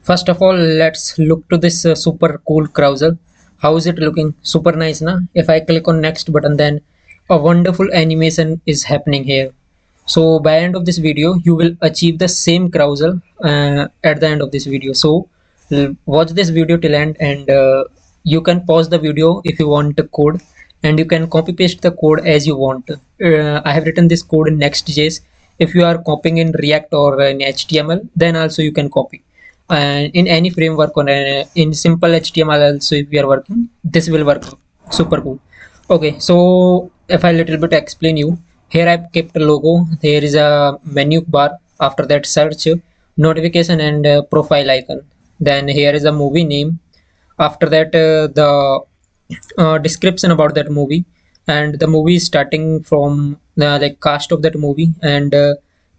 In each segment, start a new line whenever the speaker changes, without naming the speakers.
First of all, let's look to this super cool Carousel. How is it looking? Super nice, na? If I click on next button, then a wonderful animation is happening here. So by end of this video, you will achieve the same Carousel at the end of this video. So watch this video till end, and you can pause the video if you want the code, and you can copy paste the code as you want. I have written this code in Next.js. If you are copying in React or in HTML, then also you can copy. And in any framework or in simple HTML also, if you are working, this will work super cool. Okay, so if I little bit explain you, here I've kept a logo. There is a menu bar. After that, search, notification, and profile icon. Then here is a movie name. After that, the description about that movie, and the movie is starting from the like cast of that movie and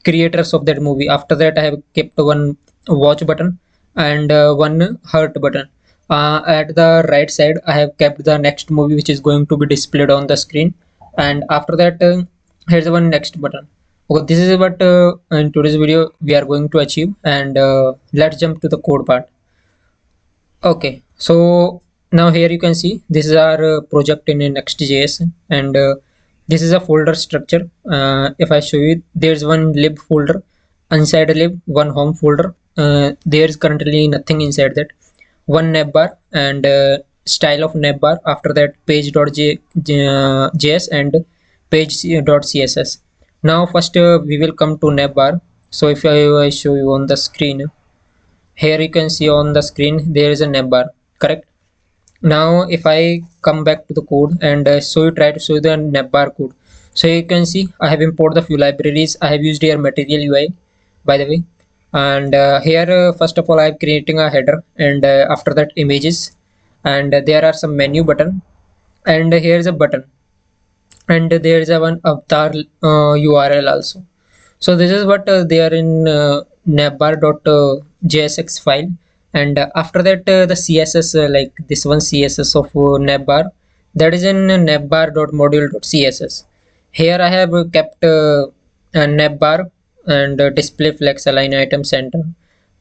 creators of that movie. After that, I have kept one watch button and one heart button. At the right side, I have kept the next movie which is going to be displayed on the screen, and after that, here's one next button. Okay, this is what in today's video we are going to achieve, and let's jump to the code part. Okay, so now here you can see this is our project in Next.js, and this is a folder structure. If I show you, there's one lib folder, inside lib, one home folder. There is currently nothing inside that. One navbar and style of navbar. After that, page.js and page.css. Now first we will come to navbar. So if I show you on the screen, here you can see on the screen there is a navbar, correct? Now if I come back to the code and try to show the navbar code, so you can see I have imported the few libraries. I have used here material UI, by the way. And here first of all I am creating a header, and after that images, and there are some menu button, and here is a button, and there is a one avatar URL also. So this is what they are in navbar.jsx file, and after that the CSS, like this one CSS of navbar, that is in navbar.module.css. Here I have kept a navbar and display flex align item center.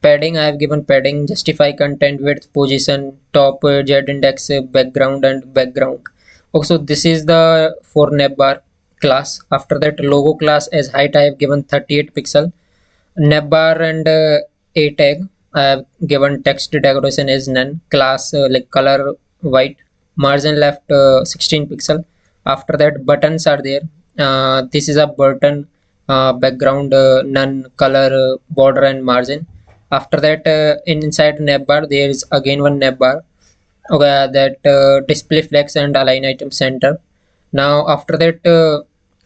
Padding, I have given padding, justify content width, position, top, z index, background, and background. Also, this is the for navbar class. After that, logo class as height I have given 38 pixel. Navbar and a tag I have given text decoration as none. Class like color white. Margin left 16 pixel. After that, buttons are there. This is a button, background none, color border and margin. After that, inside navbar there is again one navbar. Okay, that display flex and align item center. Now after that,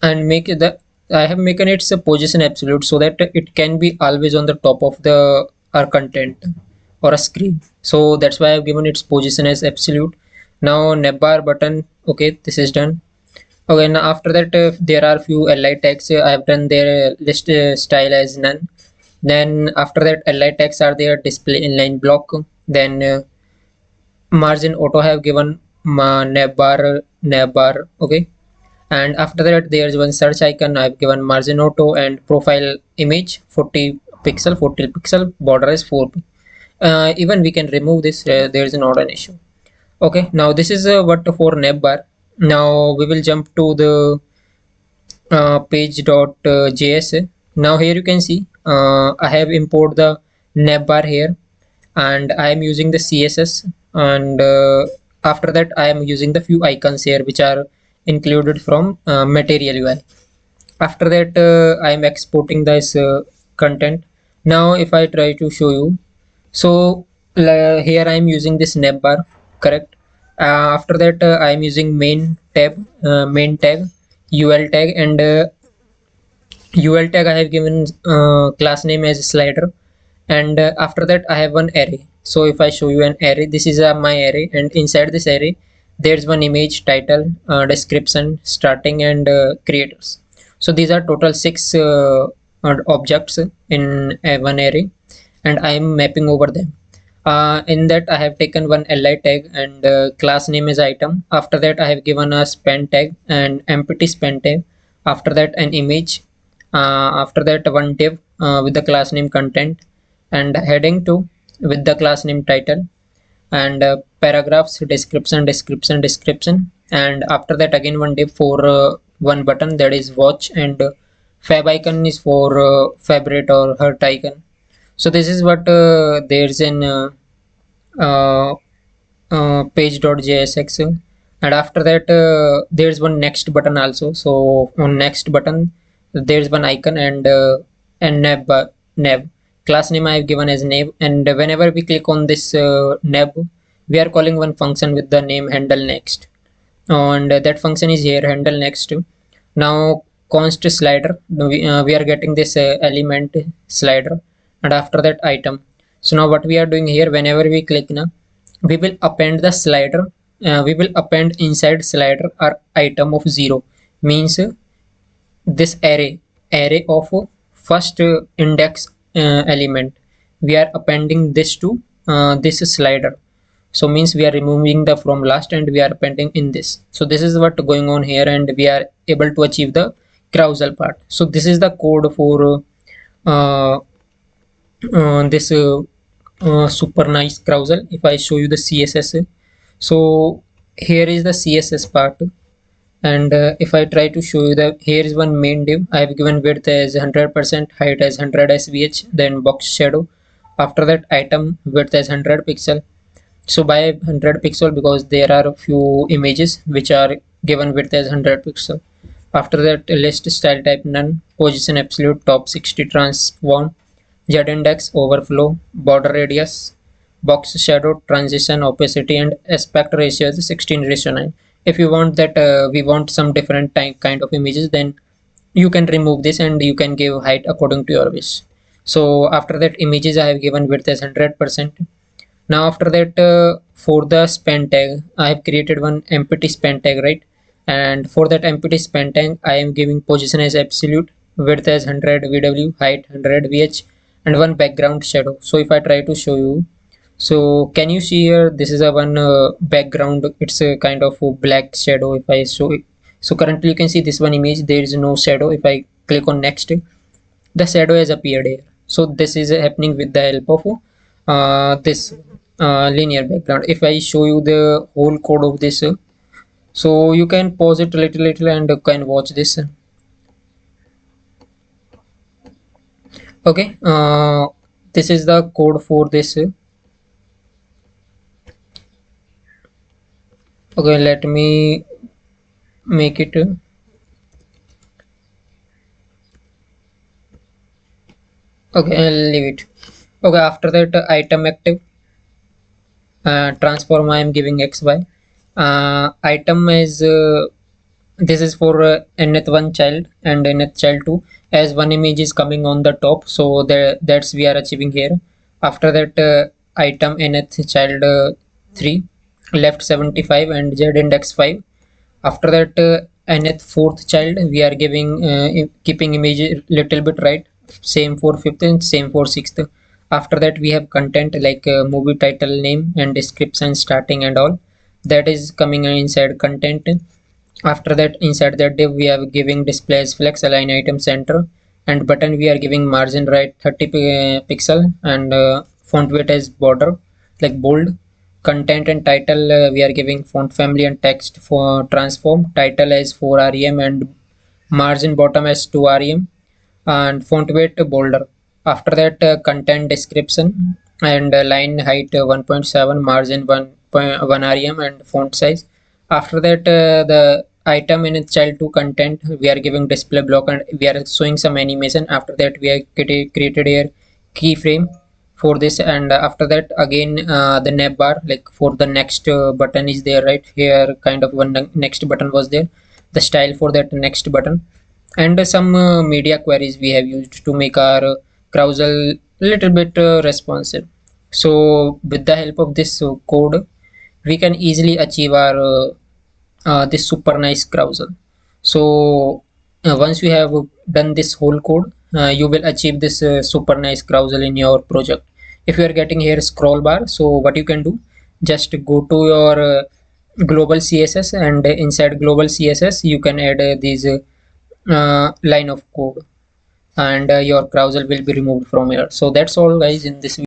and make the I have making its a position absolute so that it can be always on the top of the our content or a screen. So that's why I've given its position as absolute. Now navbar button. Okay, this is done. Okay, now after that, there are few li tags. I have done their list style as none. Then after that, li tags are there, display inline block. Then margin auto have given navbar, okay. And after that there is one search icon. I've given margin auto, and profile image 40 pixel, border is 4. Even we can remove this, there is not an issue. Okay, now this is what for navbar. Now we will jump to the page.js. Now here you can see I have imported the navbar here, and I am using the CSS, and after that I am using the few icons here which are included from material UI. After that I am exporting this content. Now if I try to show you, so here I am using this navbar, correct? After that I am using main tag, ul tag, and ul tag I have given class name as slider, and after that I have one array. So if I show you an array, this is my array, and inside this array there's one image, title, description, starting, and creators. So these are total 6 objects in one array, and I am mapping over them. In that I have taken one li tag, and class name is item. After that I have given a span tag and empty span tag. After that an image. After that one div with the class name content, and heading to with the class name title, and paragraphs, description, and after that again one div for one button, that is watch, and fab icon is for favorite or heart icon. So this is what there's in uh, page.jsx. And after that there's one next button also. So on next button there's one icon, and nav class name I have given as nav, and whenever we click on this nav, we are calling one function with the name handle next, and that function is here, handle next. Now const slider, we are getting this element slider, and after that item. So now what we are doing here, whenever we click now, we will append the slider, we will append inside slider or item of 0, means this array of first index element, we are appending this to this slider. So means we are removing the from last and we are appending in this. So this is what going on here, and we are able to achieve the carousel part. So this is the code for uh, this super nice carousel. If I show you the css, so here is the css part, and if I try to show you that, here is one main div. I have given width as 100%, height as 100 svh, then box shadow. After that item width as 100 pixel. So by 100 pixel, because there are a few images which are given width as 100 pixel. After that list style type none, position absolute, top 60 transform, z index overflow, border radius, box shadow, transition, opacity, and aspect ratio is 16:9. If you want that we want some different kind of images, then you can remove this and you can give height according to your wish. So after that images I have given width as 100%. Now after that for the span tag, I have created one empty span tag, right? And for that empty span tag I am giving position as absolute, width as 100 vw, height 100 vh, and one background shadow. So if I try to show you, so can you see here, this is a one background, it's a kind of a black shadow. If I show it, so currently you can see this one image, there is no shadow. If I click on next, the shadow has appeared here. So this is happening with the help of this linear background. If I show you the whole code of this, so you can pause it a little and can watch this. Okay, this is the code for this. Okay, let me make it. Okay, I'll leave it. Okay, after that item active, transform I am giving xy. Item is this is for nth1 child and nth child 2, as one image is coming on the top, so that's we are achieving here. After that item nth child 3, left 75 and z index 5. After that nth fourth child we are giving keeping image little bit right, same for fifth and same for sixth. After that we have content like movie title, name, and description, starting and all, that is coming inside content. After that inside that div we are giving display as flex, align item center, and button we are giving margin right 30 pixel, and font weight as border like bold. Content and title we are giving font family and text for transform, title as 4 rem and margin bottom as 2 rem, and font weight bolder. After that content description and line height 1.7, margin 1.1 rem, and font size. After that the item in its child to content we are giving display block and we are showing some animation. After that we are created here keyframe for this, and after that again the nav bar, like for the next button is there, right here, kind of one next button was there, the style for that next button, and some media queries we have used to make our carousel little bit responsive. So with the help of this code we can easily achieve our this super nice carousel. So once you have done this whole code, you will achieve this super nice carousel in your project. If you are getting here scroll bar, so what you can do, just go to your global css, and inside global css you can add these line of code, and your carousel will be removed from here. So that's all guys in this video.